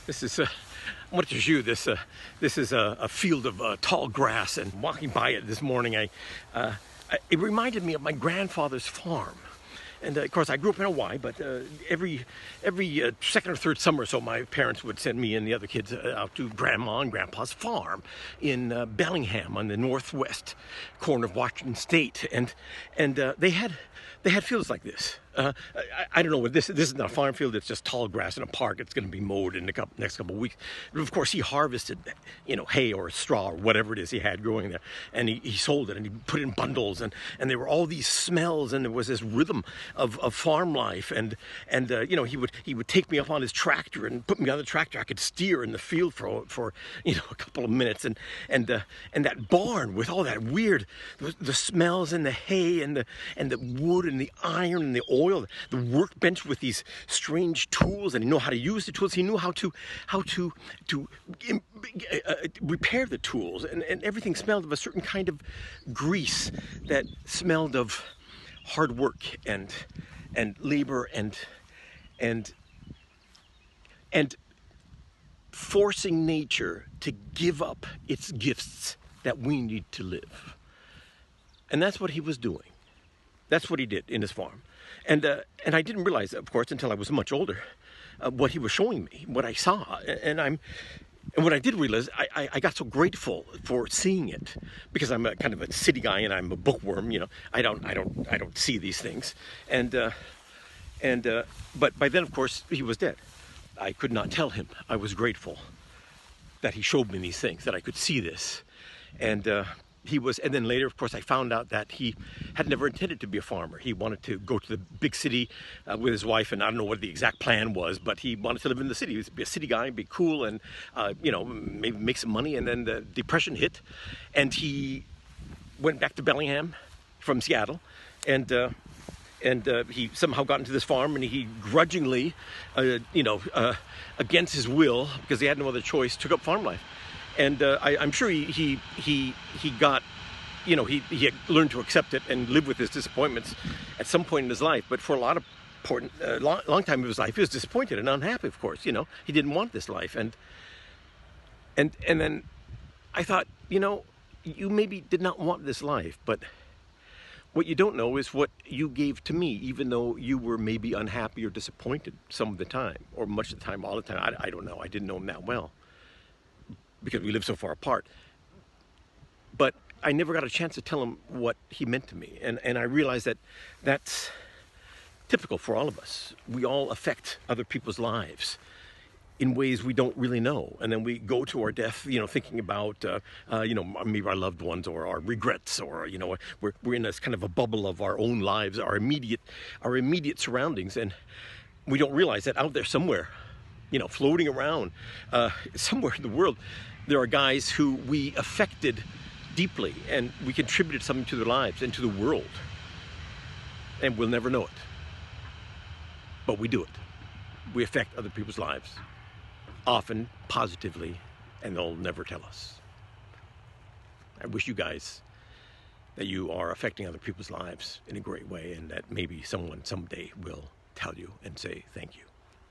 This is I want to show you this. This is a field of tall grass, and walking by it this morning, it reminded me of my grandfather's farm. And of course, I grew up in Hawaii, but every second or third summer or so, my parents would send me and the other kids out to Grandma and Grandpa's farm in Bellingham on the northwest corner of Washington State, and they had fields like this. I don't know what this is. Not a farm field. It's just tall grass in a park. It's going to be mowed in the next couple of weeks. But of course, he harvested, hay or straw or whatever it is he had growing there, and he sold it and he put it in bundles, and there were all these smells, and there was this rhythm of farm life, and he would take me up on his tractor and put me on the tractor. I could steer in the field for a couple of minutes, and that barn with all that weird the smells and the hay and the wood and the iron and the oil, the workbench with these strange tools, and he knew how to use the tools. He knew how to repair the tools, and everything smelled of a certain kind of grease that smelled of hard work and labor and forcing nature to give up its gifts that we need to live. And that's what he was doing. That's what he did in his farm. And I didn't realize, of course, until I was much older, what he was showing me, what I saw. And when I did realize, I got so grateful for seeing it, because I'm a kind of a city guy and I'm a bookworm. I don't see these things. But by then, of course, he was dead. I could not tell him I was grateful that he showed me these things, that I could see this, and then later, of course, I found out that he had never intended to be a farmer. He wanted to go to the big city with his wife, and I don't know what the exact plan was, but he wanted to live in the city. He was to be a city guy, be cool, and maybe make some money. And then the Depression hit, and he went back to Bellingham from Seattle, and he somehow got into this farm, and he grudgingly, against his will, because he had no other choice, took up farm life. And I'm sure he got, he had learned to accept it and live with his disappointments at some point in his life. But for a lot of long time of his life, he was disappointed and unhappy. Of course, he didn't want this life. And then I thought, you maybe did not want this life, but what you don't know is what you gave to me, even though you were maybe unhappy or disappointed some of the time, or much of the time, all the time. I don't know. I didn't know him that well, because we live so far apart. But I never got a chance to tell him what he meant to me. And I realized that that's typical for all of us. We all affect other people's lives in ways we don't really know. And then we go to our death, thinking about, maybe our loved ones or our regrets, or, we're in this kind of a bubble of our own lives, our immediate surroundings. And we don't realize that out there somewhere, floating around somewhere in the world, there are guys who we affected deeply, and we contributed something to their lives and to the world. And we'll never know it. But we do it. We affect other people's lives, often positively, and they'll never tell us. I wish you guys that you are affecting other people's lives in a great way, and that maybe someone someday will tell you and say thank you.